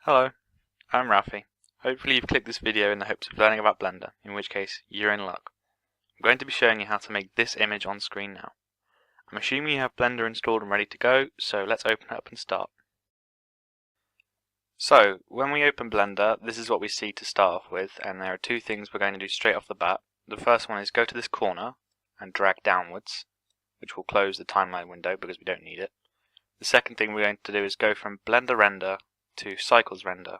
Hello, I'm Ralphie. Hopefully you've clicked this video in the hopes of learning about Blender, in which case you're in luck. I'm going to be showing you how to make this image on screen now. I'm assuming you have Blender installed and ready to go, so let's open it up and start. So, when we open Blender, this is what we see to start off with, and there are two things we're going to do straight off the bat. The first one is go to this corner and drag downwards, which will close the timeline window because we don't need it. The second thing we're going to do is go from Blender Render to Cycles Render.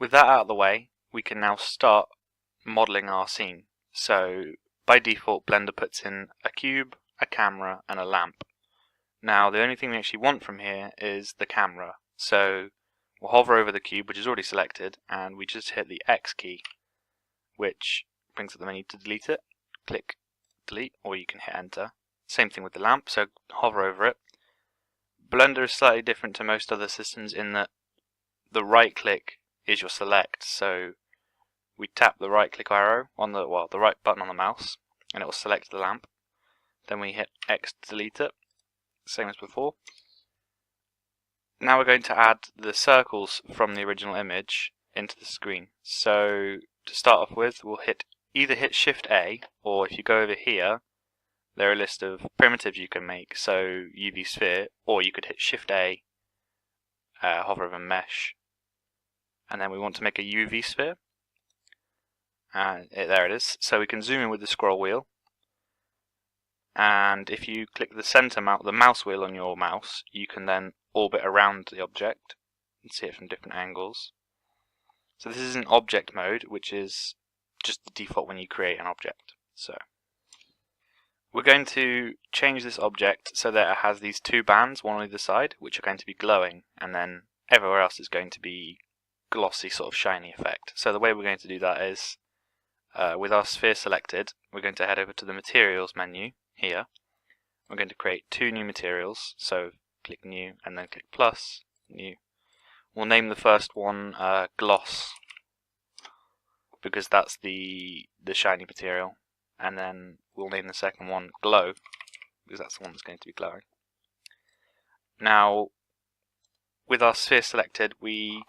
With that out of the way, we can now start modeling our scene. So by default, Blender puts in a cube, a camera, and a lamp. Now the only thing we actually want from here is the camera. So we'll hover over the cube, which is already selected, and we just hit the X key, which brings up the menu to delete it. Click delete, or you can hit enter. Same thing with the lamp, so hover over it. Blender is slightly different to most other systems in that the right click is your select. So we tap the right click arrow on the right button on the mouse, and it will select the lamp. Then we hit X to delete it, same as before. Now we're going to add the circles from the original image into the screen. So to start off with, we'll either hit Shift A, or if you go over here, there are a list of primitives you can make, so UV sphere, or you could hit Shift A, hover over mesh, and then we want to make a UV sphere, and there it is. So we can zoom in with the scroll wheel, and if you click the center the mouse wheel on your mouse, you can then orbit around the object and see it from different angles. So this is in object mode, which is just the default when you create an object. So we're going to change this object so that it has these two bands, one on either side, which are going to be glowing, and then everywhere else is going to be glossy, sort of shiny effect. So the way we're going to do that is, with our sphere selected, we're going to head over to the materials menu here. We're going to create two new materials, so click new and then click plus, new. We'll name the first one gloss, because that's the shiny material. And then we'll name the second one glow, because that's the one that's going to be glowing. Now, with our sphere selected, we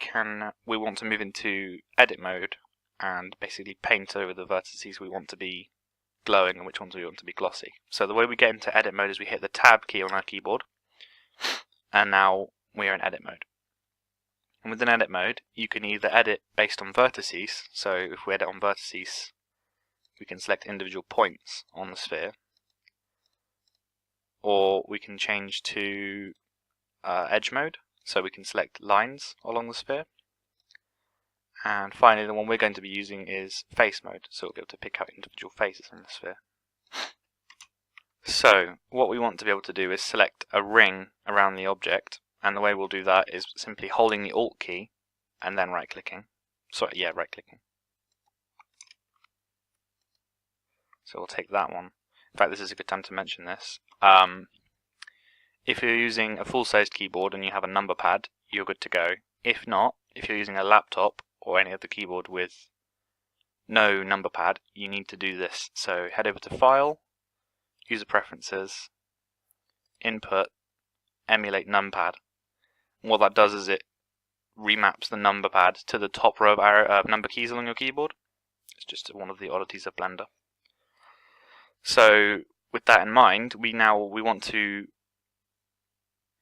want to move into edit mode and basically paint over the vertices we want to be glowing and which ones we want to be glossy. So the way we get into edit mode is we hit the tab key on our keyboard, and now we are in edit mode. And within edit mode, you can either edit based on vertices, so if we edit on vertices, we can select individual points on the sphere, or we can change to edge mode, so we can select lines along the sphere. And finally, the one we're going to be using is face mode, so we'll be able to pick out individual faces on the sphere. So what we want to be able to do is select a ring around the object, and the way we'll do that is simply holding the Alt key and then right-clicking. Right-clicking. So we'll take that one. In fact, this is a good time to mention this. If you're using a full-sized keyboard and you have a number pad, you're good to go. If not, if you're using a laptop or any other keyboard with no number pad, you need to do this. So head over to File, User Preferences, Input, Emulate Numpad. And what that does is it remaps the number pad to the top row of number keys along your keyboard. It's just one of the oddities of Blender. So with that in mind, we want to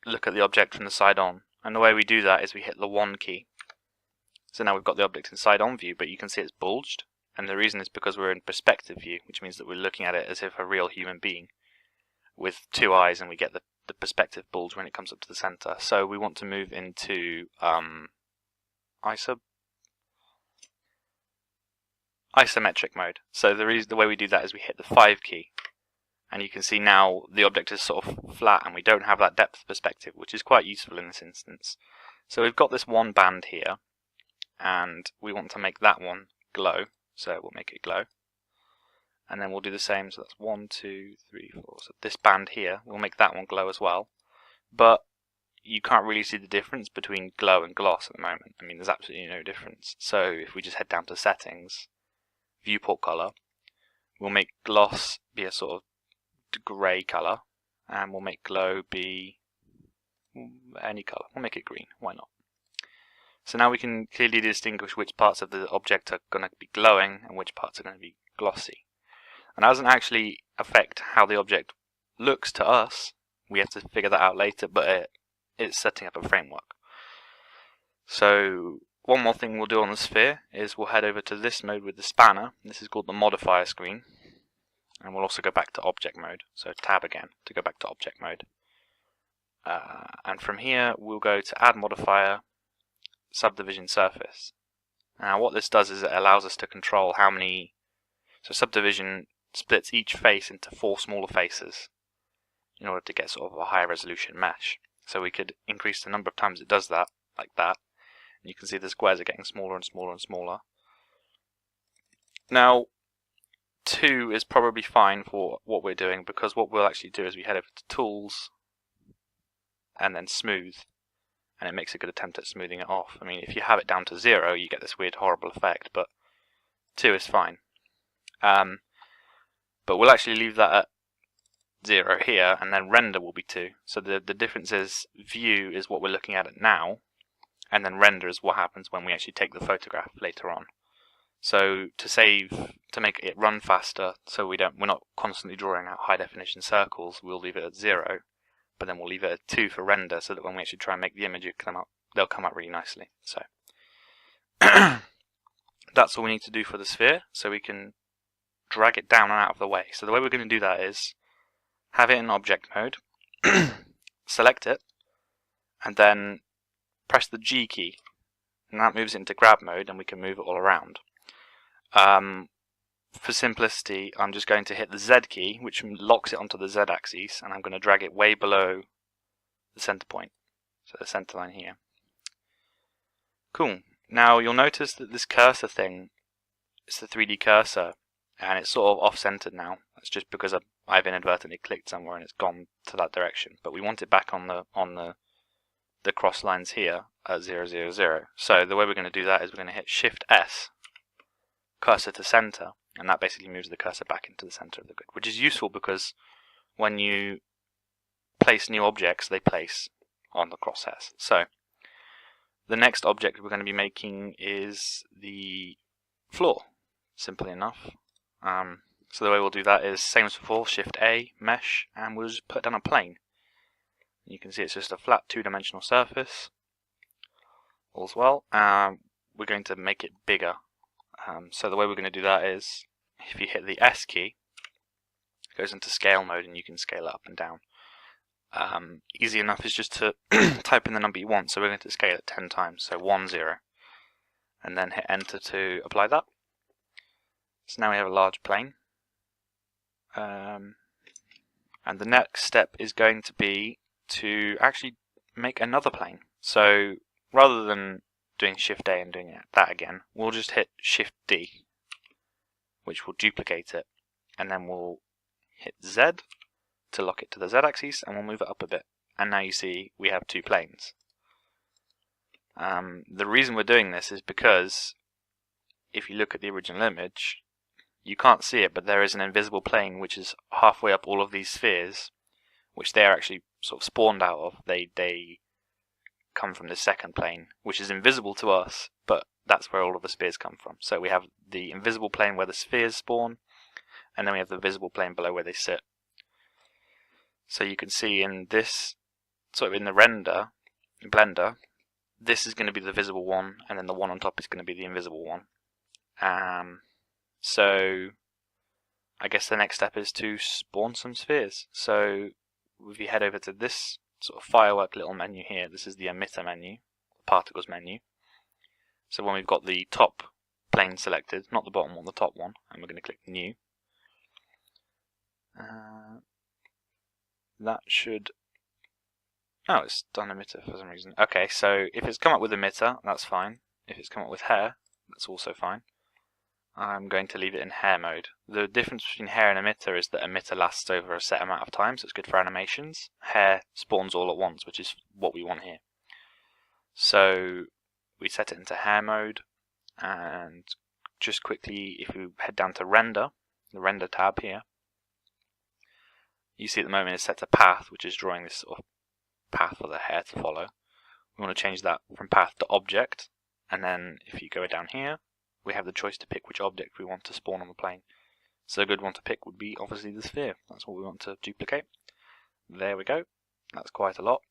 look at the object from the side on, and the way we do that is we hit the 1 key. So now we've got the object in side on view, but you can see it's bulged, and the reason is because we're in perspective view, which means that we're looking at it as if a real human being with two eyes, and we get the perspective bulge when it comes up to the center. So we want to move into isometric mode. So the way we do that is we hit the 5 key, and you can see now the object is sort of flat and we don't have that depth of perspective, which is quite useful in this instance. So we've got this one band here, and we want to make that one glow, so we'll make it glow. And then we'll do the same, so that's 1, 2, 3, 4. So this band here, we'll make that one glow as well. But you can't really see the difference between glow and gloss at the moment. I mean, there's absolutely no difference. So if we just head down to settings, viewport color, we'll make gloss be a sort of grey color, and we'll make glow be any color. We'll make it green. Why not? So now we can clearly distinguish which parts of the object are going to be glowing and which parts are going to be glossy. And that doesn't actually affect how the object looks to us. We have to figure that out later, but it's setting up a framework. So one more thing we'll do on the sphere is we'll head over to this mode with the spanner. This is called the modifier screen. And we'll also go back to object mode. So tab again to go back to object mode. And from here we'll go to add modifier, subdivision surface. Now what this does is it allows us to control how many. So subdivision splits each face into 4 smaller faces in order to get sort of a higher resolution mesh. So we could increase the number of times it does that, like that. And you can see the squares are getting smaller and smaller and smaller. Now 2 is probably fine for what we're doing, because what we'll actually do is we head over to tools and then smooth, and it makes a good attempt at smoothing it off. I mean, if you have it down to 0 you get this weird horrible effect, but 2 is fine. But we'll actually leave that at 0 here, and then render will be 2. So the difference is view is what we're looking at now, and then render is what happens when we actually take the photograph later on. So to make it run faster, so we're not constantly drawing out high definition circles, we'll leave it at 0, but then we'll leave it at 2 for render, so that when we actually try and make the image they'll come out really nicely. So that's all we need to do for the sphere, so we can drag it down and out of the way. So the way we're going to do that is have it in object mode, select it, and then press the G key, and that moves it into grab mode, and we can move it all around. For simplicity, I'm just going to hit the Z key, which locks it onto the Z axis, and I'm going to drag it way below the center point, so the center line here. Cool. Now you'll notice that this cursor thing is the 3D cursor, and it's sort of off-centered now. That's just because I've inadvertently clicked somewhere and it's gone to that direction. But we want it back on the cross lines here at 0, 0, 0. So the way we're going to do that is we're going to hit Shift S, cursor to center, and that basically moves the cursor back into the center of the grid, which is useful because when you place new objects, they place on the crosshairs. So the next object we're going to be making is the floor, simply enough. So the way we'll do that is same as before, Shift A, mesh, and we'll just put down a plane. You can see it's just a flat 2-dimensional surface. All's well. We're going to make it bigger. So the way we're going to do that is, if you hit the S key, it goes into scale mode and you can scale it up and down. Easy enough is just to type in the number you want, so we're going to scale it 10 times, so 1, 0. And then hit enter to apply that. So now we have a large plane. And the next step is going to be to actually make another plane. So rather than doing Shift A and doing that again, we'll just hit Shift D, which will duplicate it, and then we'll hit Z to lock it to the Z axis, and we'll move it up a bit. And now you see we have 2 planes. The reason we're doing this is because if you look at the original image, you can't see it, but there is an invisible plane which is halfway up all of these spheres, which they are actually sort of spawned out of. They come from the second plane, which is invisible to us, but that's where all of the spheres come from. So we have the invisible plane where the spheres spawn, and then we have the visible plane below where they sit. So you can see in this, sort of in the render, in Blender, this is going to be the visible one, and then the one on top is going to be the invisible one. So I guess the next step is to spawn some spheres. So if you head over to this sort of firework little menu here, this is the emitter menu, the particles menu. So when we've got the top plane selected, not the bottom one, the top one, and we're going to click new. That should... Oh, it's done emitter for some reason. Okay, so if it's come up with emitter, that's fine. If it's come up with hair, that's also fine. I'm going to leave it in hair mode. The difference between hair and emitter is that emitter lasts over a set amount of time, so it's good for animations. Hair spawns all at once, which is what we want here. So we set it into hair mode, and just quickly, if we head down to render, the render tab here, you see at the moment it's set to path, which is drawing this sort of path for the hair to follow. We want to change that from path to object, and then if you go down here, we have the choice to pick which object we want to spawn on the plane. So a good one to pick would be obviously the sphere. That's what we want to duplicate. There we go. That's quite a lot.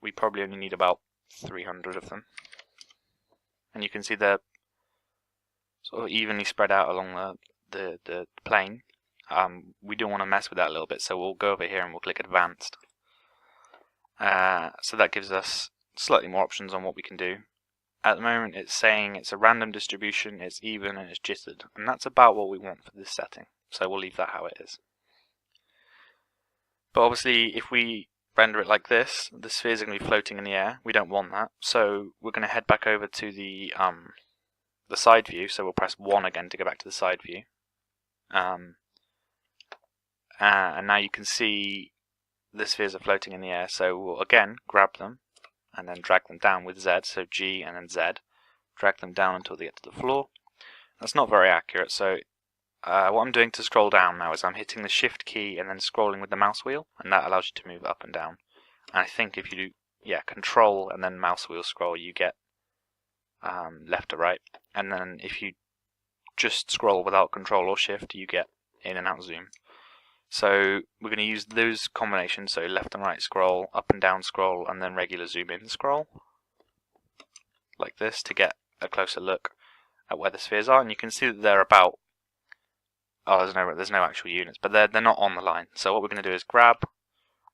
We probably only need about 300 of them. And you can see they're sort of evenly spread out along the plane. We do want to mess with that a little bit, so we'll go over here and we'll click Advanced. So that gives us slightly more options on what we can do. At the moment it's saying it's a random distribution, it's even and it's jittered, and that's about what we want for this setting, so we'll leave that how it is. But obviously if we render it like this, the spheres are going to be floating in the air. We don't want that, so we're going to head back over to the side view, so we'll press 1 again to go back to the side view. And now you can see the spheres are floating in the air, so we'll again grab them and then drag them down with Z, so G and then Z. Drag them down until they get to the floor. That's not very accurate, so what I'm doing to scroll down now is I'm hitting the Shift key and then scrolling with the mouse wheel, and that allows you to move up and down. And I think if you do, Control and then mouse wheel scroll, you get left to right. And then if you just scroll without Control or Shift, you get in and out zoom. So we're going to use those combinations, so left and right scroll, up and down scroll, and then regular zoom in scroll, like this, to get a closer look at where the spheres are. And you can see that they're about, there's no actual units, but they're not on the line. So what we're going to do is grab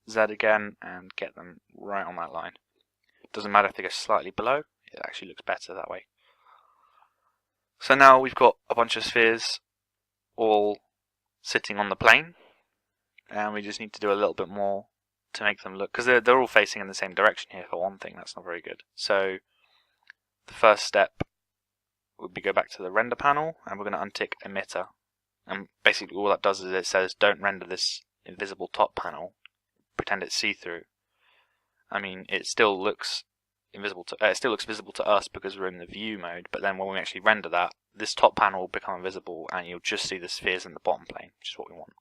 Z again and get them right on that line. Doesn't matter if they go slightly below, it actually looks better that way. So now we've got a bunch of spheres all sitting on the plane, and we just need to do a little bit more to make them look, because they're all facing in the same direction here for one thing. That's not very good. So the first step would be go back to the render panel, and we're going to untick emitter, and basically all that does is it says don't render this invisible top panel, pretend it's see-through. I mean, it still looks invisible to it still looks visible to us because we're in the view mode, but then when we actually render that, this top panel will become invisible and you'll just see the spheres in the bottom plane, which is what we want.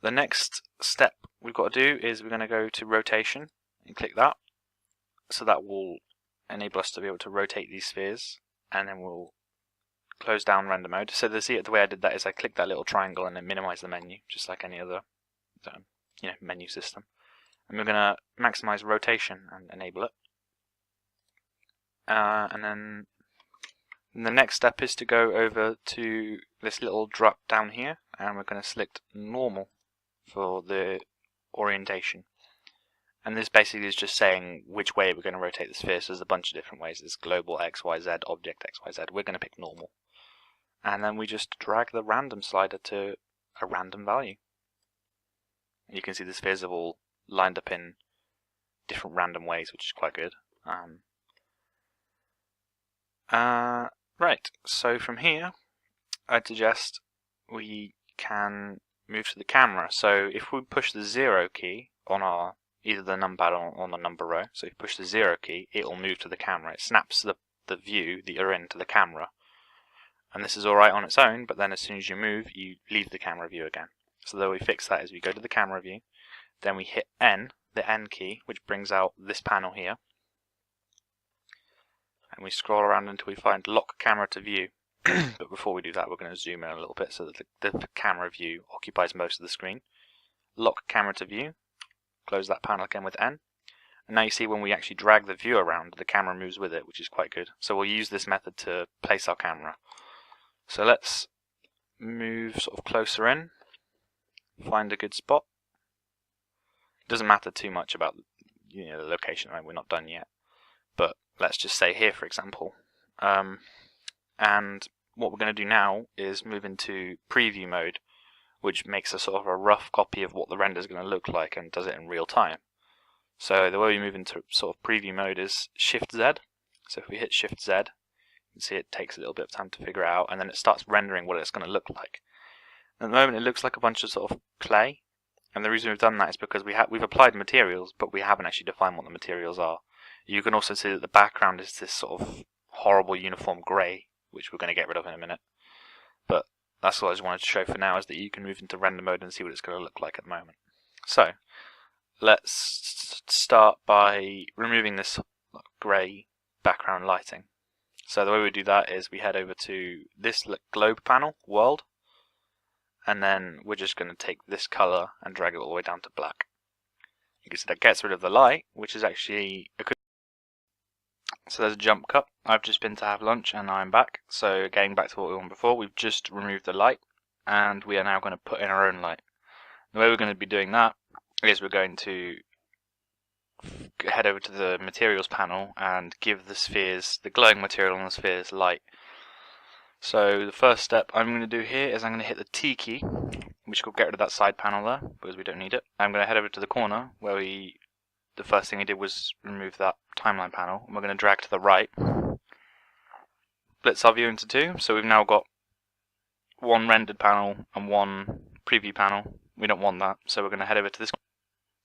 The next step we've got to do is we're going to go to rotation and click that, so that will enable us to be able to rotate these spheres, and then we'll close down render mode. So the way I did that is I clicked that little triangle and then minimize the menu, just like any other menu system. And we're going to maximize rotation and enable it. And then the next step is to go over to this little drop down here, and we're going to select normal for the orientation. And this basically is just saying which way we're going to rotate the sphere. So there's a bunch of different ways. There's global XYZ, object XYZ. We're going to pick normal. And then we just drag the random slider to a random value. You can see the spheres have all lined up in different random ways, which is quite good. Right, so from here I'd suggest we can move to the camera. So if we push the 0 key on either the numpad or on the number row, so if you push the 0 key, it will move to the camera. It snaps the view that you're in to the camera. And this is alright on its own, but then as soon as you move, you leave the camera view again. So the way we fix that is we go to the camera view, then we hit N, the N key, which brings out this panel here. And we scroll around until we find lock camera to view. But before we do that, we're going to zoom in a little bit so that the camera view occupies most of the screen. Lock camera to view, close that panel again with N. And now you see when we actually drag the view around, the camera moves with it, which is quite good. So we'll use this method to place our camera. So let's move sort of closer in, find a good spot. It doesn't matter too much about the location, right? We're not done yet. But let's just say here, for example. And what we're going to do now is move into preview mode, which makes a sort of a rough copy of what the render is going to look like and does it in real time. So the way we move into sort of preview mode is Shift Z. So if we hit Shift Z, you can see it takes a little bit of time to figure it out, and then it starts rendering what it's going to look like. At the moment it looks like a bunch of sort of clay, and the reason we've done that is because we've applied materials, but we haven't actually defined what the materials are. You can also see that the background is this sort of horrible uniform grey, which we're going to get rid of in a minute. But that's what I just wanted to show for now, is that you can move into render mode and see what it's going to look like at the moment. So let's start by removing this grey background lighting. So the way we do that is we head over to this globe panel, world, and then we're just going to take this colour and drag it all the way down to black. You can see that gets rid of the light, which is actually a good. So there's a jump cut. I've just been to have lunch and I'm back. So getting back to what we were on before, we've just removed the light and we are now going to put in our own light. The way we're going to be doing that is we're going to head over to the materials panel and give the spheres, the glowing material on the spheres, light. So the first step I'm going to do here is I'm going to hit the T key, which will get rid of that side panel there because we don't need it. I'm going to head over to the corner where the first thing we did was remove that timeline panel, and we're going to drag to the right. Splits our view into two, so we've now got one rendered panel and one preview panel. We don't want that, so we're going to head over to this.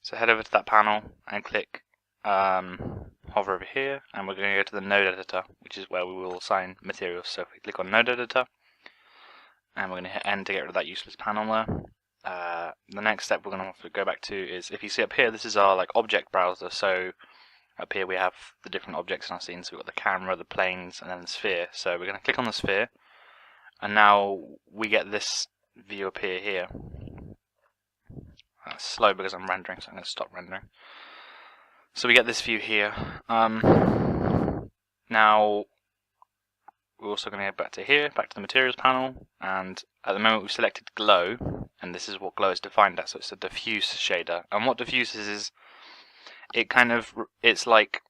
So head over to that panel and click hover over here, and we're going to go to the node editor, which is where we will assign materials. So if we click on node editor, and we're going to hit N to get rid of that useless panel there. The next step we're going to have to go back to is, if you see up here, this is our object browser. So up here we have the different objects in our scene. So we've got the camera, the planes, and then the sphere. So we're going to click on the sphere, and now we get this view appear here. That's slow because I'm rendering, so I'm going to stop rendering. So we get this view here. Now we're also going to head back to here, back to the materials panel, and at the moment we've selected glow, and this is what glow is defined as, so it's a diffuse shader. And what diffuse is it's like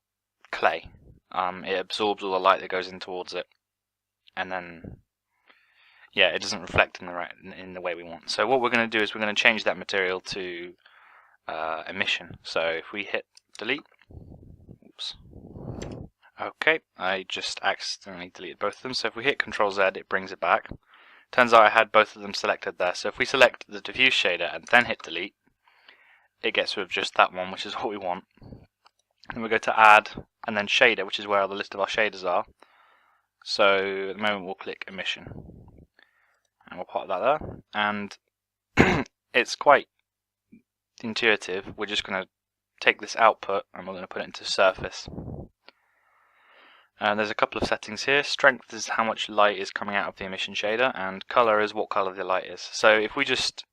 clay. It absorbs all the light that goes in towards it, and then it doesn't reflect in the way we want. So what we're going to do is we're going to change that material to emission. So if we hit delete, oops. Okay, I just accidentally deleted both of them. So if we hit Ctrl Z, it brings it back. Turns out I had both of them selected there. So if we select the diffuse shader and then hit delete, it gets rid of just that one, which is what we want. And we go to add and then shader, which is where the list of our shaders are. So at the moment we'll click emission, and we'll pop that there. And it's quite intuitive. We're just going to take this output and we're going to put it into surface. There's a couple of settings here. Strength is how much light is coming out of the emission shader, and color is what color the light is. So if we just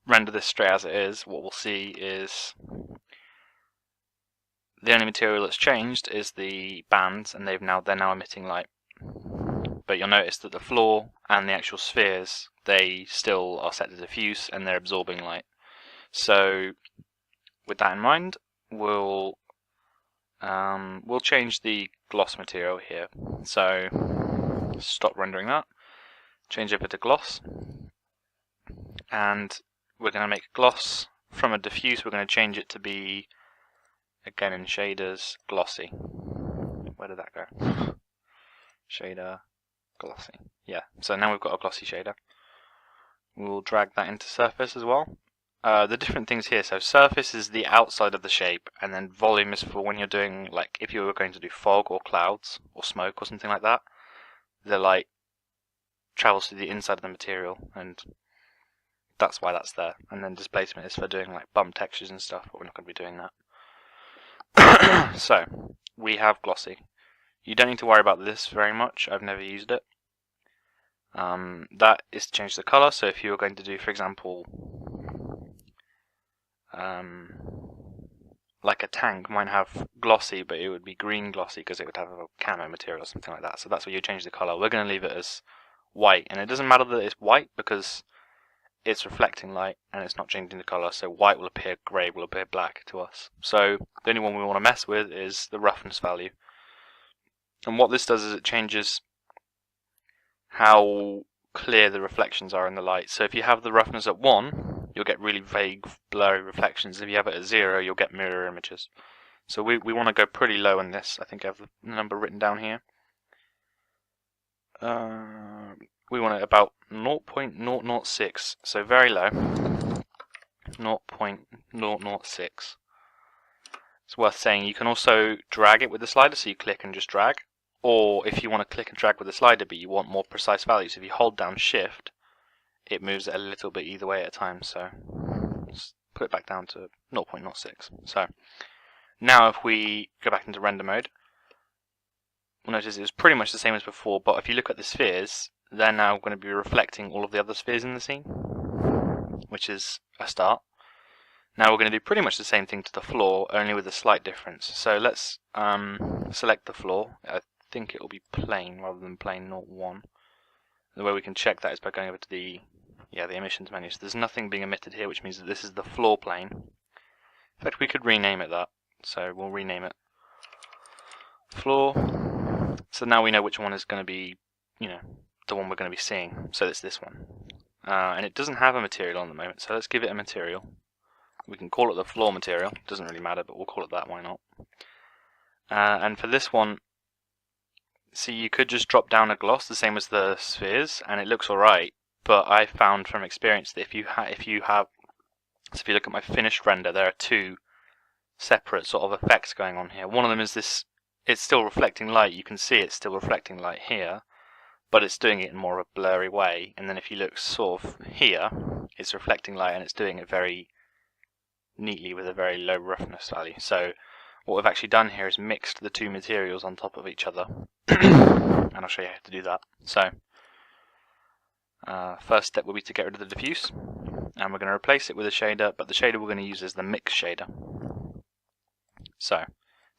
render this straight as it is, what we'll see is the only material that's changed is the bands, and they're now emitting light. But you'll notice that the floor and the actual spheres, they still are set to diffuse and they're absorbing light. So with that in mind, we'll change the gloss material here. So stop rendering that, change over to gloss, and we're going to make gloss from a diffuse. We're going to change it to be, again in shaders, glossy. Where did that go? Shader, glossy. Yeah, so now we've got a glossy shader. We'll drag that into surface as well. The different things here, so surface is the outside of the shape, and then volume is for when you're doing, like if you were going to do fog or clouds or smoke or something like that, the light travels through the inside of the material, and that's why that's there. And then displacement is for doing like bump textures and stuff, but we're not going to be doing that. So we have glossy. You don't need to worry about this very much, I've never used it. That is to change the color, so if you were going to do, for example, like a tank might have glossy, but it would be green glossy because it would have a camo material or something like that. So that's where you change the color. We're going to leave it as white, and it doesn't matter that it's white because it's reflecting light and it's not changing the color. So white will appear grey, will appear black to us. So the only one we want to mess with is the roughness value. And what this does is it changes how clear the reflections are in the light. So if you have the roughness at 1, you'll get really vague, blurry reflections. If you have it at 0, you'll get mirror images. So we want to go pretty low in this. I think I have the number written down here. We want it about 0.006, so very low. 0.006. It's worth saying you can also drag it with the slider, so you click and just drag. Or if you want to click and drag with the slider but you want more precise values, if you hold down shift, it moves it a little bit either way at a time. So put it back down to 0.06. So now if we go back into render mode, we'll notice it's pretty much the same as before, but if you look at the spheres, they're now going to be reflecting all of the other spheres in the scene, which is a start. Now we're going to do pretty much the same thing to the floor, only with a slight difference. So let's select the floor. I think it will be plane rather than plane 01. The way we can check that is by going over to the emissions menu. So there's nothing being emitted here, which means that this is the floor plane. In fact, we could rename it that. So we'll rename it floor. So now we know which one is going to be, the one we're going to be seeing. So it's this one. And it doesn't have a material on the moment, so let's give it a material. We can call it the floor material. Doesn't really matter, but we'll call it that, why not? And for this one, see, you could just drop down a gloss, the same as the spheres, and it looks alright. But I found from experience that if you look at my finished render, there are two separate sort of effects going on here. One of them is this, it's still reflecting light. You can see it's still reflecting light here, but it's doing it in more of a blurry way. And then if you look sort of here, it's reflecting light and it's doing it very neatly with a very low roughness value. So what we've actually done here is mixed the two materials on top of each other. And I'll show you how to do that. So first step will be to get rid of the diffuse, and we're going to replace it with a shader, but the shader we're going to use is the mix shader. So it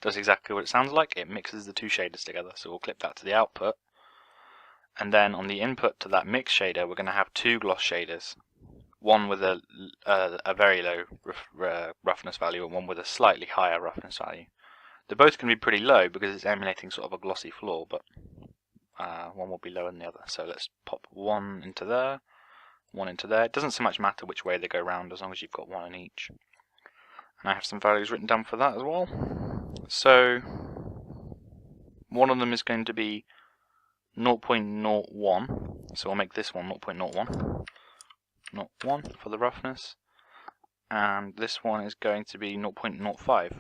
does exactly what it sounds like. It mixes the two shaders together. So we'll clip that to the output, and then on the input to that mix shader we're going to have two gloss shaders, one with a very low roughness value and one with a slightly higher roughness value. They're both going to be pretty low because it's emulating sort of a glossy floor, but one will be lower than the other. So let's pop one into there, one into there. It doesn't so much matter which way they go round as long as you've got one in each. And I have some values written down for that as well. So one of them is going to be 0.01, so we'll make this one 0.01. 0.1 for the roughness, and this one is going to be 0.05.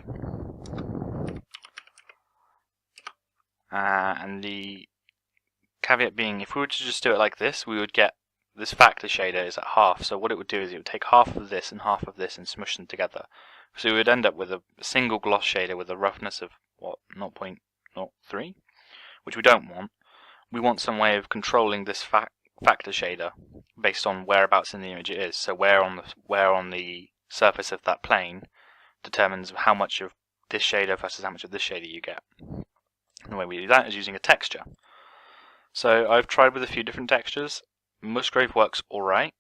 And the caveat being, if we were to just do it like this, we would get this factor shader is at half. So what it would do is it would take half of this and smush them together. So we would end up with a single gloss shader with a roughness of what, 0.03, which we don't want. We want some way of controlling this factor shader based on whereabouts in the image it is. So where on the surface of that plane determines how much of this shader versus how much of this shader you get. And the way we do that is using a texture. So I've tried with a few different textures. Musgrave works alright,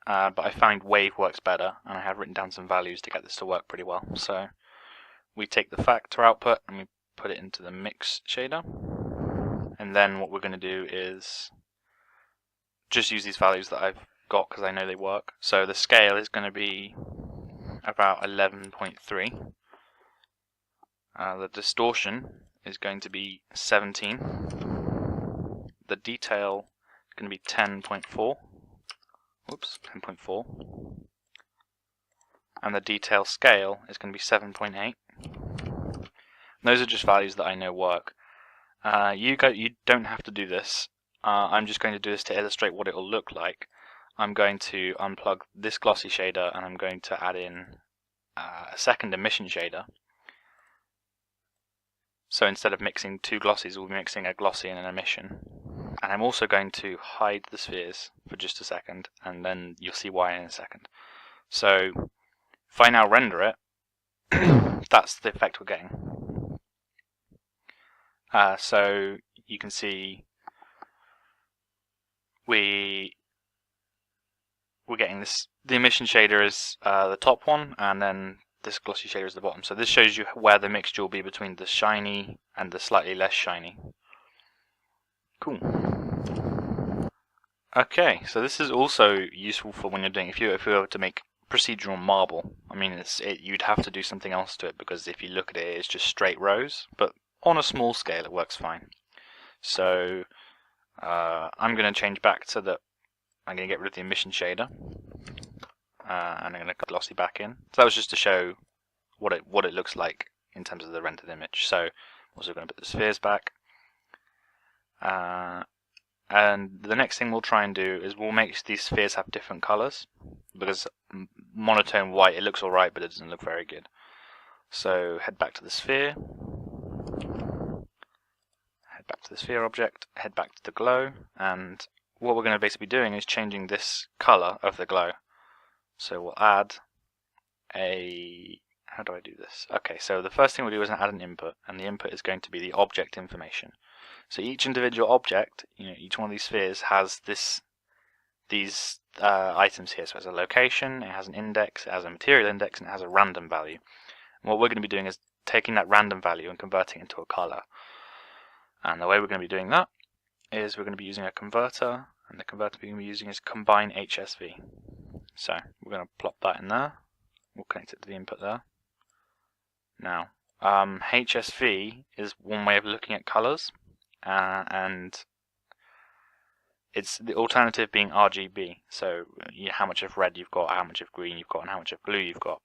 but I find Wave works better, and I have written down some values to get this to work pretty well. So we take the factor output and we put it into the mix shader, and then what we're going to do is just use these values that I've got because I know they work. So the scale is going to be about 11.3. The distortion is going to be 17. The detail is going to be 10.4. Oops, 10.4. And the detail scale is going to be 7.8. Those are just values that I know work. You don't have to do this. I'm just going to do this to illustrate what it will look like. I'm going to unplug this glossy shader and I'm going to add in a second emission shader. So instead of mixing two glossies, we'll be mixing a glossy and an emission. And I'm also going to hide the spheres for just a second, and then you'll see why in a second. So if I now render it, that's the effect we're getting. So you can see we're getting this. The emission shader is the top one, and then this glossy shader is the bottom. So this shows you where the mixture will be between the shiny and the slightly less shiny. Cool. Okay, so this is also useful for when you're doing, if you were to make procedural marble. I mean, you'd have to do something else to it, because if you look at it, it's just straight rows. But on a small scale, it works fine. So I'm going to change back to the. I'm going to get rid of the emission shader, and I'm going to glossy back in. So that was just to show what it looks like in terms of the rendered image. So I'm also going to put the spheres back, and And the next thing we'll try and do is we'll make these spheres have different colors, because monotone white, it looks alright, but it doesn't look very good. So head back to the sphere, head back to the sphere object, head back to the glow, and what we're going to basically be doing is changing this color of the glow. So we'll add a, how do I do this? Okay, so the first thing we'll do is add an input, and the input is going to be the object information. So each individual object, each one of these spheres has these items here. So it has a location, it has an index, it has a material index, and it has a random value. And what we're going to be doing is taking that random value and converting it into a color. And the way we're going to be doing that is we're going to be using a converter, and the converter we're going to be using is combine HSV. So we're going to plop that in there. We'll connect it to the input there. Now, HSV is one way of looking at colors, and it's the alternative being RGB. So how much of red you've got, how much of green you've got, and how much of blue you've got.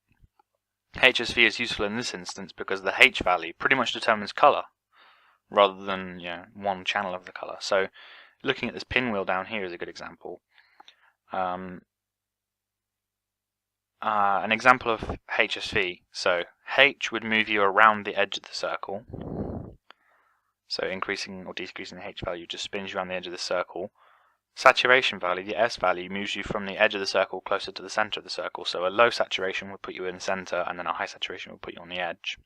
HSV is useful in this instance because the H value pretty much determines color, rather than one channel of the color. So looking at this pinwheel down here is a good example. An example of HSV. So H would move you around the edge of the circle. So increasing or decreasing the H value just spins you around the edge of the circle. Saturation value, the S value, moves you from the edge of the circle closer to the center of the circle. So a low saturation would put you in the center, and then a high saturation would put you on the edge.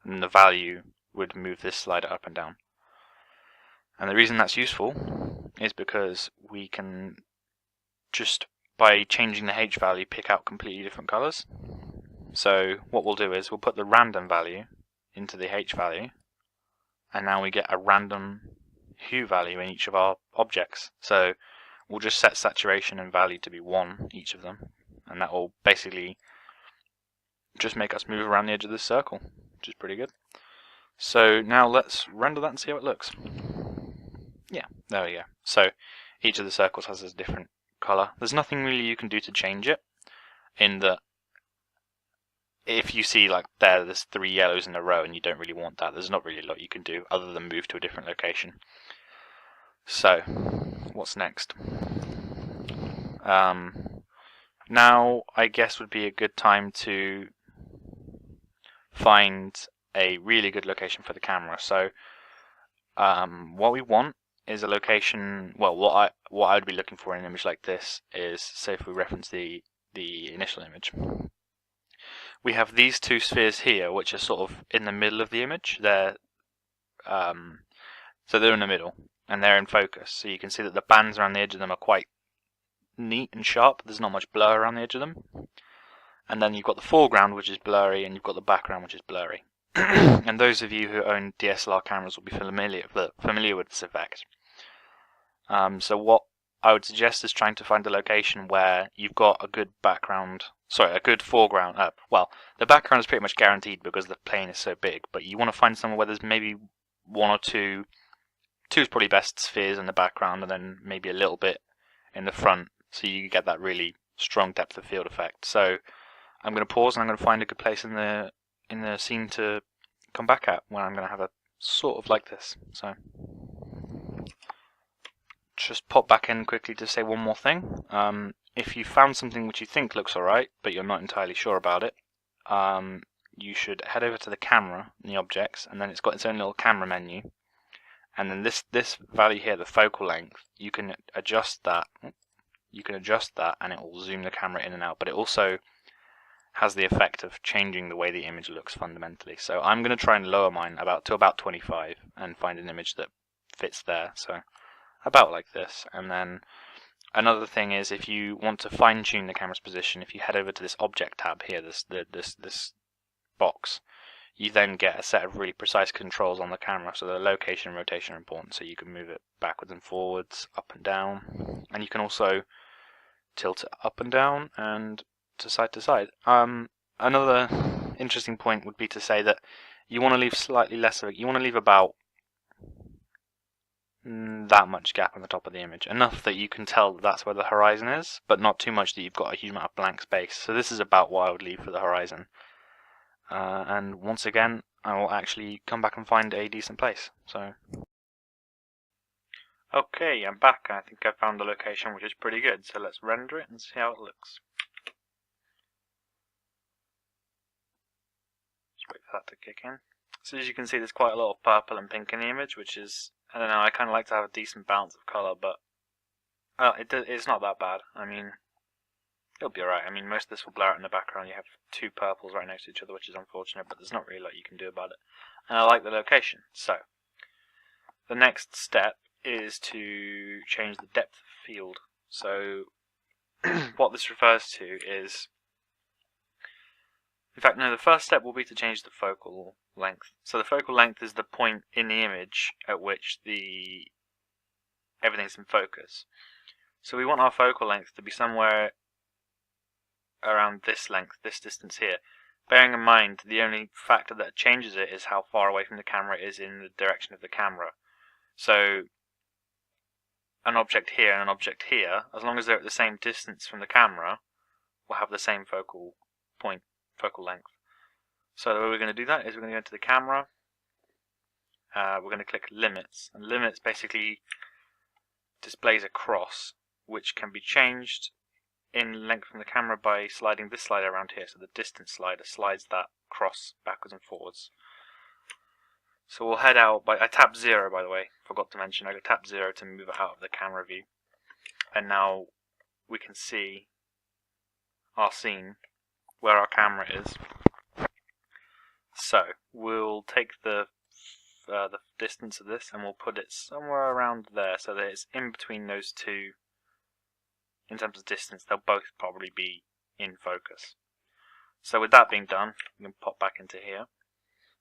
And the value would move this slider up and down. And the reason that's useful is because we can just, by changing the H value, pick out completely different colors. So what we'll do is we'll put the random value into the H value, and now we get a random hue value in each of our objects. So we'll just set saturation and value to be 1 each of them, and that will basically just make us move around the edge of this circle, which is pretty good. So now let's render that and see how it looks. Yeah, there we go. So each of the circles has a different color. There's nothing really you can do to change it, in that if you see like there's 3 yellows in a row and you don't really want that, there's not really a lot you can do other than move to a different location. So what's next? Now I guess would be a good time to find a really good location for the camera. So what we want is a location, well, what I would be looking for in an image like this is, say if we reference the initial image, we have these 2 spheres here which are sort of in the middle of the image. They're so they're in the middle and they're in focus, so you can see that the bands around the edge of them are quite neat and sharp. There's not much blur around the edge of them. And then you've got the foreground, which is blurry, and you've got the background, which is blurry. And those of you who own DSLR cameras will be familiar with this effect. So what I would suggest is trying to find a location where you've got a good background, a good foreground. Well, the background is pretty much guaranteed because the plane is so big, but you want to find somewhere where there's maybe 1 or 2 is probably best, spheres in the background, and then maybe a little bit in the front, so you get that really strong depth of field effect. So I'm going to pause and I'm going to find a good place in the scene to come back at when I'm going to have a sort of like this. So just pop back in quickly to say one more thing. If you found something which you think looks alright, but you're not entirely sure about it, you should head over to the camera in the objects, and then it's got its own little camera menu. And then this value here, the focal length, you can adjust that. And it will zoom the camera in and out, but it also has the effect of changing the way the image looks fundamentally. So I'm going to try and lower mine to about 25 and find an image that fits there. So about like this. And then another thing is, if you want to fine tune the camera's position, if you head over to this object tab here, this box, you then get a set of really precise controls on the camera. So the location and rotation are important, so you can move it backwards and forwards, up and down, and you can also tilt it up and down and to side. Another interesting point would be to say that you want to leave slightly less of it. You want to leave about that much gap on the top of the image, enough that you can tell that that's where the horizon is, but not too much that you've got a huge amount of blank space. So this is about what I would leave for the horizon. And once again, I will actually come back and find a decent place. So Okay, I'm back, and I think I found a location which is pretty good, so let's render it and see how it looks. Just wait for that to kick in. So as you can see, there's quite a lot of purple and pink in the image, which is, I don't know, I kind of like to have a decent balance of colour, but it's not that bad. I mean, it'll be alright. I mean, most of this will blur out in the background. You have two purples right next to each other, which is unfortunate, but there's not really a lot you can do about it. And I like the location. So, the next step is to change the depth of field. So, what this refers to is, in fact, no, the first step will be to change the focal length. So the focal length is the point in the image at which everything's in focus. So we want our focal length to be somewhere around this length, this distance here. Bearing in mind, the only factor that changes it is how far away from the camera it is in the direction of the camera. So an object here and an object here, as long as they're at the same distance from the camera, will have the same focal point, focal length. So the way we're going to do that is we're going to go into the camera, we're going to click limits, and limits basically displays a cross which can be changed in length from the camera by sliding this slider around here. So the distance slider slides that cross backwards and forwards. So we'll head out by, I tapped 0 by the way, forgot to mention, I tapped 0 to move it out of the camera view. And now we can see our scene, where our camera is. So we'll take the distance of this and we'll put it somewhere around there so that it's in between those two. In terms of distance, they'll both probably be in focus. So with that being done, we can pop back into here,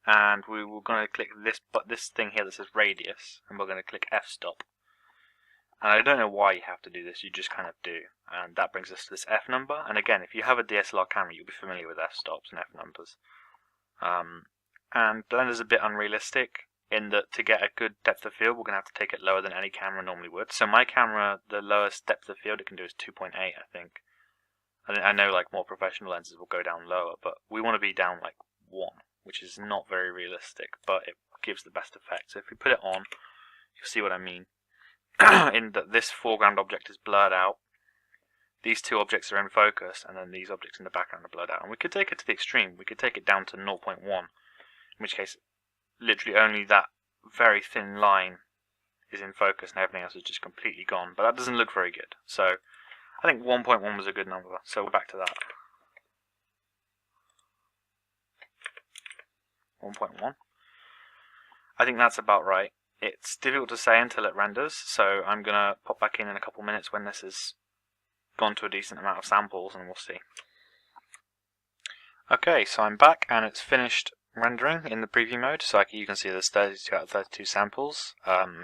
and we're going to click this thing here that says radius, and we're going to click f-stop. And I don't know why you have to do this, you just kind of do. And that brings us to this f number. And again, if you have a DSLR camera, you'll be familiar with f-stops and f-numbers. And Blender's a bit unrealistic in that to get a good depth of field, we're going to have to take it lower than any camera normally would. So my camera, the lowest depth of field it can do is 2.8, I think. I know like more professional lenses will go down lower, but we want to be down like 1, which is not very realistic, but it gives the best effect. So if we put it on, you'll see what I mean. In that this foreground object is blurred out, these two objects are in focus, and then these objects in the background are blurred out. And we could take it to the extreme, we could take it down to 0.1, in which case literally only that very thin line is in focus and everything else is just completely gone. But that doesn't look very good. So I think 1.1 was a good number, so we're back to that. 1.1. I think that's about right. It's difficult to say until it renders, so I'm going to pop back in a couple minutes when this has gone to a decent amount of samples and we'll see. Okay, so I'm back and it's finished rendering in the preview mode, so you can see there's 32 out of 32 samples.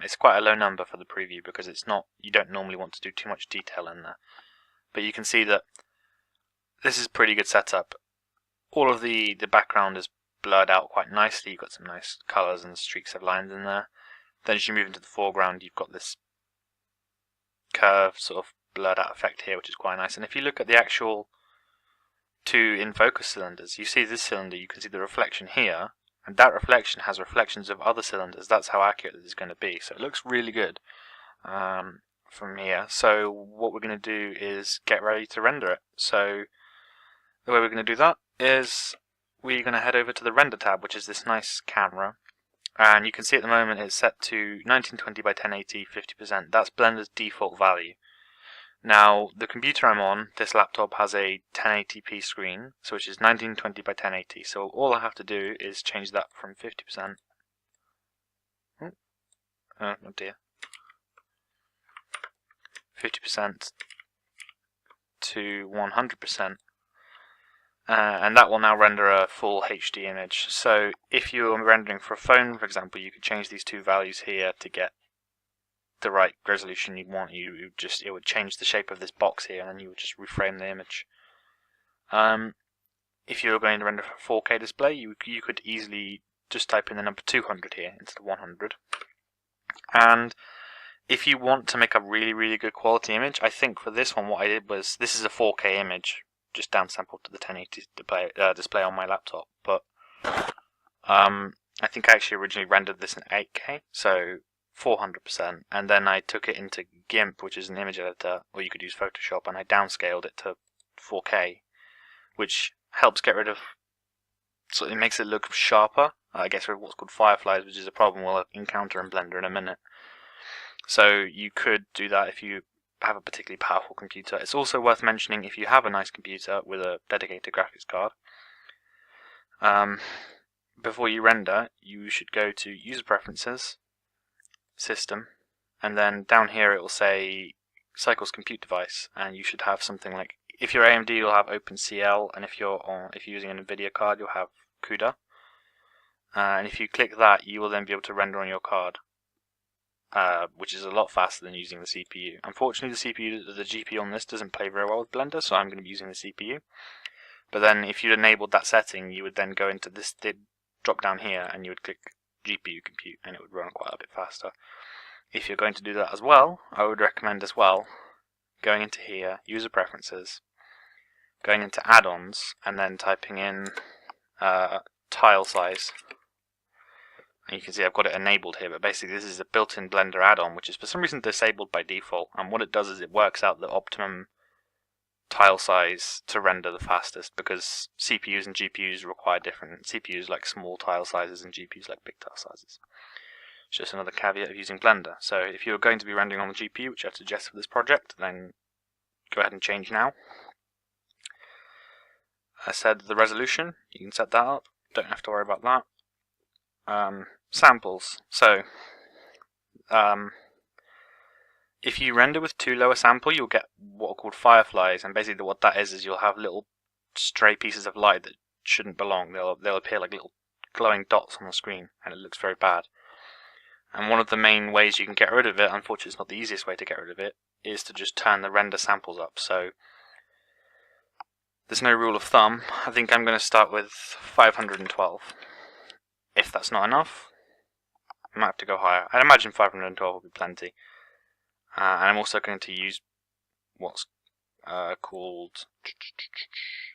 It's quite a low number for the preview because it's not, you don't normally want to do too much detail in there. But you can see that this is a pretty good setup. All of the background is blurred out quite nicely, you've got some nice colours and streaks of lines in there. Then as you move into the foreground you've got this curved sort of blurred out effect here, which is quite nice. And if you look at the actual two in focus cylinders, you see this cylinder, you can see the reflection here, and that reflection has reflections of other cylinders. That's how accurate this is going to be. So it looks really good from here. So what we're going to do is get ready to render it. So the way we're going to do that is we're going to head over to the render tab, which is this nice camera. And you can see at the moment it's set to 1920 by 1080, 50%. That's Blender's default value. Now, the computer I'm on, this laptop, has a 1080p screen, so which is 1920 by 1080. So all I have to do is change that from 50%. Oh dear. 50% to 100%. And that will now render a full HD image. So if you're rendering for a phone, for example, you could change these two values here to get the right resolution you want. It would change the shape of this box here, and then you would just reframe the image. If you're going to render for a 4K display, you could easily just type in the number 200 here instead of 100. And if you want to make a really, really good quality image, I think for this one what I did was, this is a 4K image, just downsampled to the 1080 display on my laptop, but I think I actually originally rendered this in 8K, so 400%, and then I took it into GIMP, which is an image editor, or you could use Photoshop, and I downscaled it to 4K, which helps get rid of, so it makes it look sharper. Gets rid of what's called fireflies, which is a problem we'll encounter in Blender in a minute. So you could do that if you have a particularly powerful computer. It's also worth mentioning if you have a nice computer with a dedicated graphics card, before you render, you should go to User Preferences, System, and then down here it will say Cycles Compute Device, and you should have something like, if you're AMD, you'll have OpenCL, and if you're using an NVIDIA card, you'll have CUDA. And if you click that, you will then be able to render on your card, which is a lot faster than using the CPU. Unfortunately, the GPU on this doesn't play very well with Blender, so I'm going to be using the CPU. But then, if you'd enabled that setting, you would then go into this drop down here, and you would click GPU Compute, and it would run quite a bit faster. If you're going to do that as well, I would recommend as well going into here, User Preferences, going into Add-ons, and then typing in tile size. And you can see I've got it enabled here, but basically this is a built-in Blender add-on, which is for some reason disabled by default. And what it does is it works out the optimum tile size to render the fastest, because CPUs and GPUs require different. CPUs like small tile sizes and GPUs like big tile sizes. It's just another caveat of using Blender. So if you're going to be rendering on the GPU, which I suggest for this project, then go ahead and change now. I said the resolution, you can set that up, don't have to worry about that. Samples. So if you render with too low a sample, you'll get what are called fireflies, and basically what that is you'll have little stray pieces of light that shouldn't belong. They'll appear like little glowing dots on the screen, and it looks very bad. And one of the main ways you can get rid of it, unfortunately it's not the easiest way to get rid of it, is to just turn the render samples up. So there's no rule of thumb. I think I'm going to start with 512. If that's not enough, I might have to go higher. I'd imagine 512 will be plenty. And I'm also going to use what's called,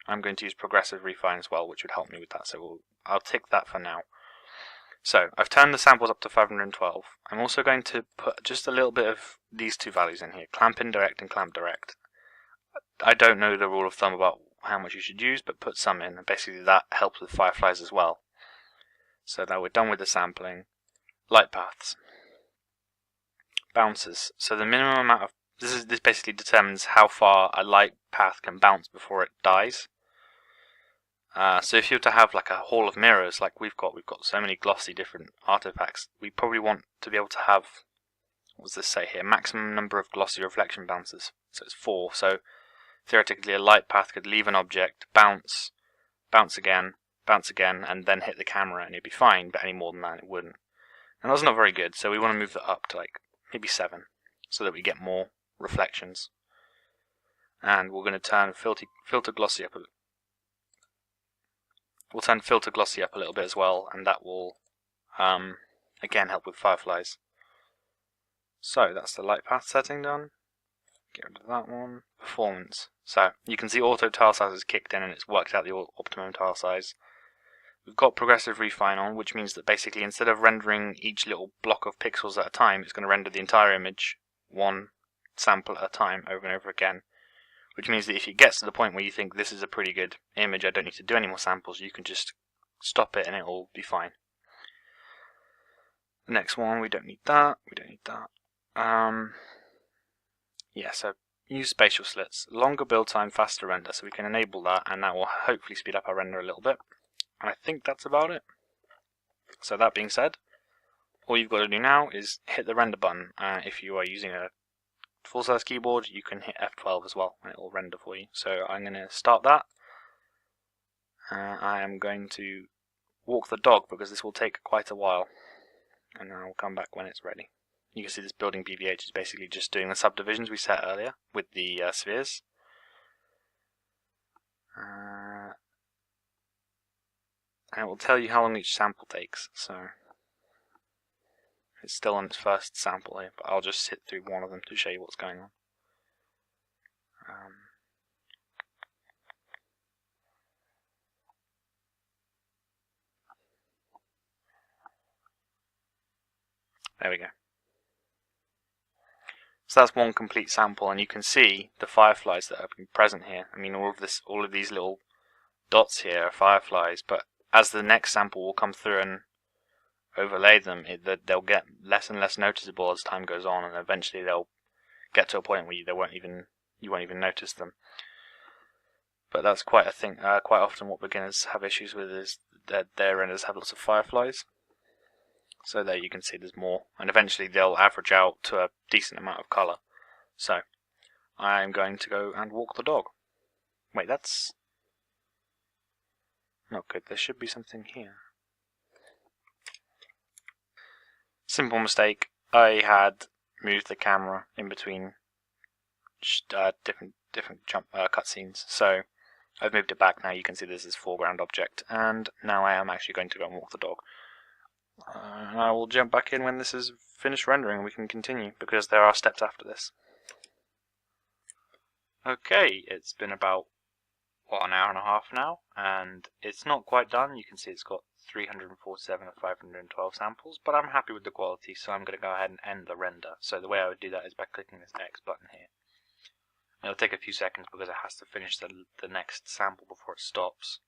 I'm going to use progressive refine as well, which would help me with that. So I'll tick that for now. So I've turned the samples up to 512. I'm also going to put just a little bit of these two values in here, clamp indirect and clamp direct. I don't know the rule of thumb about how much you should use, but put some in, and basically that helps with fireflies as well. So now we're done with the sampling. Light paths. Bounces. So the minimum amount of this basically determines how far a light path can bounce before it dies. So if you were to have like a hall of mirrors, like we've got so many glossy different artifacts, we probably want to be able to have, what does this say here, maximum number of glossy reflection bounces. So it's 4. So theoretically a light path could leave an object, bounce again, and then hit the camera, and it'd be fine, but any more than that it wouldn't. And that's not very good, so we want to move that up to like maybe 7, so that we get more reflections. And we're going to turn filter glossy up a bit. We'll turn filter glossy up a little bit as well, and that will again help with fireflies. So that's the light path setting done. Get rid of that one. Performance. So you can see auto tile size is kicked in and it's worked out the optimum tile size. We've got progressive refine on, which means that basically instead of rendering each little block of pixels at a time, it's going to render the entire image one sample at a time over and over again. Which means that if it gets to the point where you think this is a pretty good image, I don't need to do any more samples, you can just stop it and it will be fine. The next one, we don't need that, yeah, so use spatial slits. Longer build time, faster render, so we can enable that, and that will hopefully speed up our render a little bit. And I think that's about it. So that being said, all you've got to do now is hit the render button. If you are using a full-size keyboard, you can hit F12 as well, and it will render for you. So I'm going to start that. I am going to walk the dog because this will take quite a while, and then I'll come back when it's ready. You can see this building BVH is basically just doing the subdivisions we set earlier with the spheres. And it will tell you how long each sample takes, so it's still on its first sample here, but I'll just hit through one of them to show you what's going on. There we go. So that's one complete sample, and you can see the fireflies that are present here. I mean, all of these little dots here are fireflies, but as the next sample will come through and overlay them, they'll get less and less noticeable as time goes on, and eventually they'll get to a point where you won't even notice them. But that's quite a thing. Quite often, what beginners have issues with is that their renders have lots of fireflies. So there you can see there's more, and eventually they'll average out to a decent amount of colour. So I'm going to go and walk the dog. Wait, that's not good. There should be something here. Simple mistake. I had moved the camera in between different jump cutscenes, so I've moved it back now. You can see this is foreground object, and now I am actually going to go and walk the dog. I will jump back in when this is finished rendering and we can continue, because there are steps after this. Okay, it's been about, an hour and a half now, and it's not quite done. You can see it's got 347 of 512 samples, but I'm happy with the quality, so I'm going to go ahead and end the render. So the way I would do that is by clicking this X button here. It'll take a few seconds because it has to finish the next sample before it stops.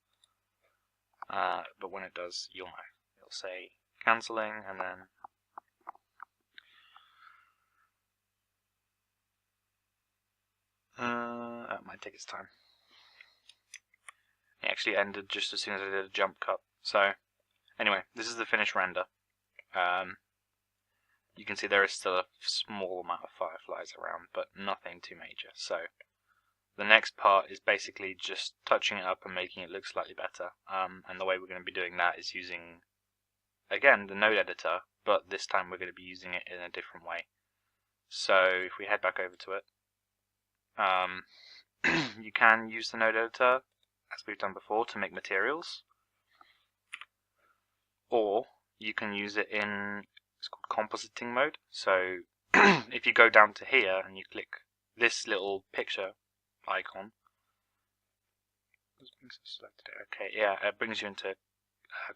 But when it does, you'll know. It'll say cancelling, and then it might take its time. It actually ended just as soon as I did a jump cut. So anyway, this is the finished render. You can see there is still a small amount of fireflies around, but nothing too major. So the next part is basically just touching it up and making it look slightly better. And the way we're going to be doing that is using, again, the node editor, but this time we're going to be using it in a different way. So if we head back over to it, you can use the node editor, as we've done before, to make materials, or you can use it in, it's called compositing mode. So if you go down to here and you click this little picture icon, okay, yeah, it brings you into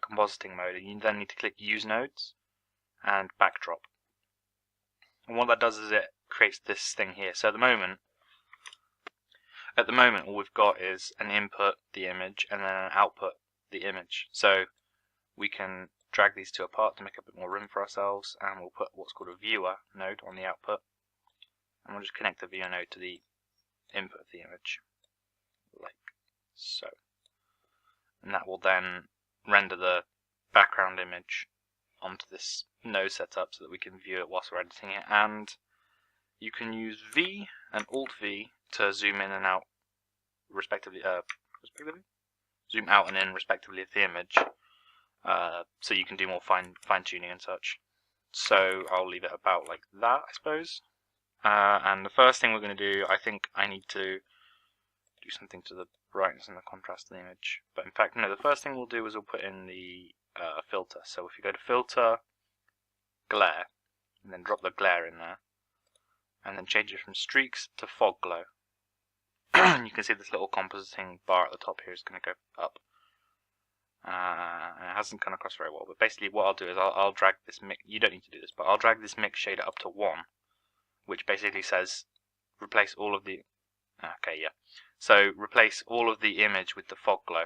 compositing mode, and you then need to click use nodes and backdrop. And what that does is it creates this thing here. So at the moment all we've got is an input, the image, and then an output, the image. So we can drag these two apart to make a bit more room for ourselves, and we'll put what's called a viewer node on the output, and we'll just connect the viewer node to the input of the image, like so. And that will then render the background image onto this node setup so that we can view it whilst we're editing it. And you can use V and Alt V to zoom in and out respectively, zoom out and in respectively of the image, so you can do more fine tuning and such. So I'll leave it about like that, I suppose. And the first thing we're going to do, I think I need to do something to the brightness and the contrast of the image. But in fact, no, the first thing we'll do is we'll put in the filter. So if you go to Filter, Glare, and then drop the glare in there, and then change it from streaks to fog glow. You can see this little compositing bar at the top here is going to go up. And it hasn't come across very well, but basically what I'll do is I'll drag this mix, you don't need to do this, but I'll drag this mix shader up to 1, which basically says replace all of the, okay, yeah, so replace all of the image with the fog glow.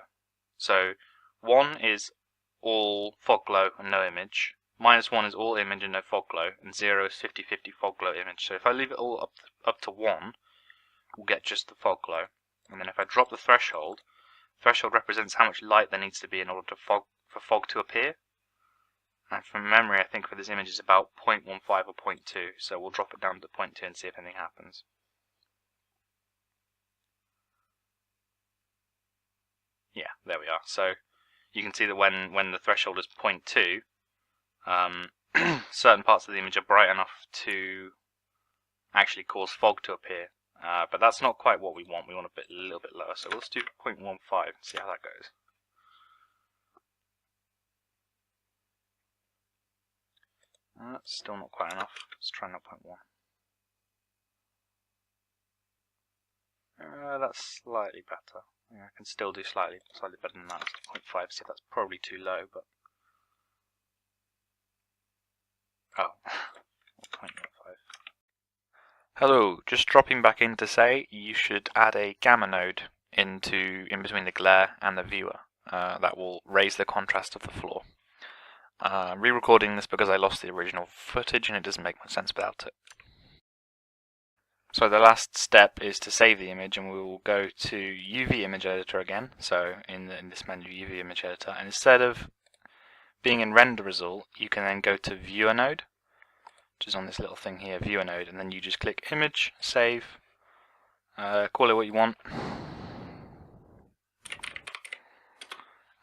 So 1 is all fog glow and no image, -1 is all image and no fog glow, and 0 is 50-50 fog glow image. So if I leave it all up to 1, we'll get just the fog glow. And then if I drop the threshold represents how much light there needs to be in order to for fog to appear. And from memory, I think for this image it's about 0.15 or 0.2, so we'll drop it down to 0.2 and see if anything happens. Yeah, there we are. So you can see that when the threshold is 0.2, certain parts of the image are bright enough to actually cause fog to appear. But that's not quite what we want. We want a little bit lower. So let's do 0.15 and see how that goes. That's still not quite enough. Let's try 0.1. That's slightly better. Yeah, I can still do slightly better than that. Let's do 0.5. See, that's probably too low, but oh, 0.15. Hello, just dropping back in to say you should add a gamma node in between the glare and the viewer. That will raise the contrast of the floor. I'm re-recording this because I lost the original footage and it doesn't make much sense without it. So the last step is to save the image, and we will go to UV Image Editor again, so in this menu UV Image Editor, and instead of being in Render Result, you can then go to Viewer Node, which is on this little thing here, Viewer Node, and then you just click Image, Save, call it what you want,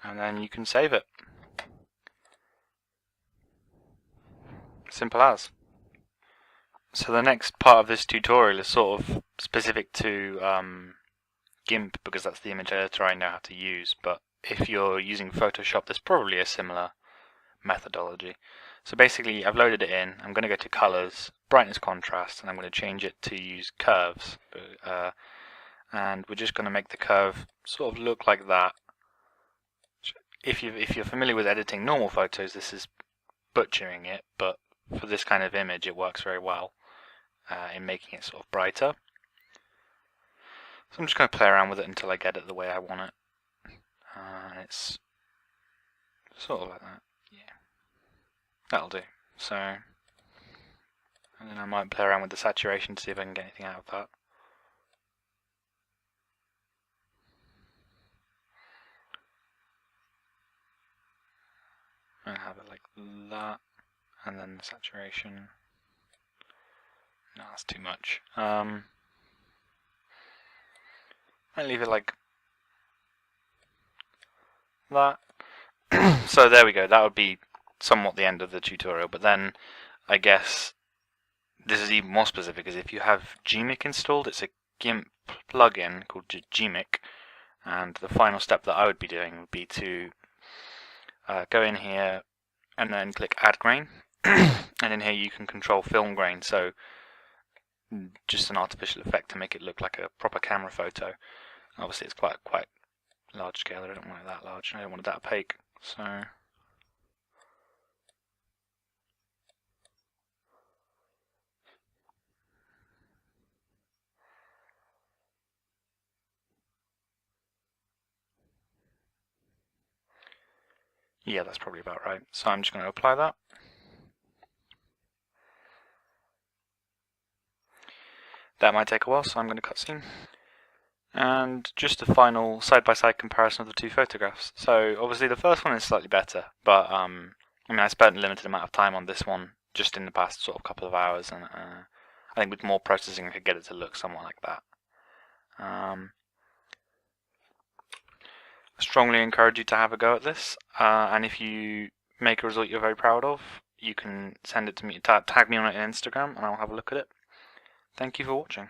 and then you can save it. Simple as. So the next part of this tutorial is sort of specific to GIMP, because that's the image editor I know how to use, but if you're using Photoshop there's probably a similar methodology. So basically I've loaded it in, I'm going to go to Colors, Brightness, Contrast, and I'm going to change it to use Curves, and we're just going to make the curve sort of look like that. If you're familiar with editing normal photos, this is butchering it, but for this kind of image it works very well in making it sort of brighter. So I'm just going to play around with it until I get it the way I want it. And it's sort of like that. Yeah, that'll do. So, and then I might play around with the saturation to see if I can get anything out of that. And have it like that, and then the saturation. No, that's too much. I'll leave it like that. So there we go, that would be somewhat the end of the tutorial, but then I guess this is even more specific, because if you have Gmic installed, it's a GIMP plugin called Gmic, and the final step that I would be doing would be to go in here and then click Add Grain, and in here you can control film grain, so just an artificial effect to make it look like a proper camera photo. Obviously it's quite large scale, I don't want it that large, I don't want it that opaque, so yeah, that's probably about right. So I'm just going to apply that. That might take a while, so I'm going to cut scene. And just a final side-by-side comparison of the two photographs. So obviously the first one is slightly better, but I mean I spent a limited amount of time on this one just in the past sort of couple of hours, and I think with more processing I could get it to look somewhat like that. I strongly encourage you to have a go at this, and if you make a result you're very proud of, you can send it to me, tag me on it on Instagram, and I'll have a look at it. Thank you for watching.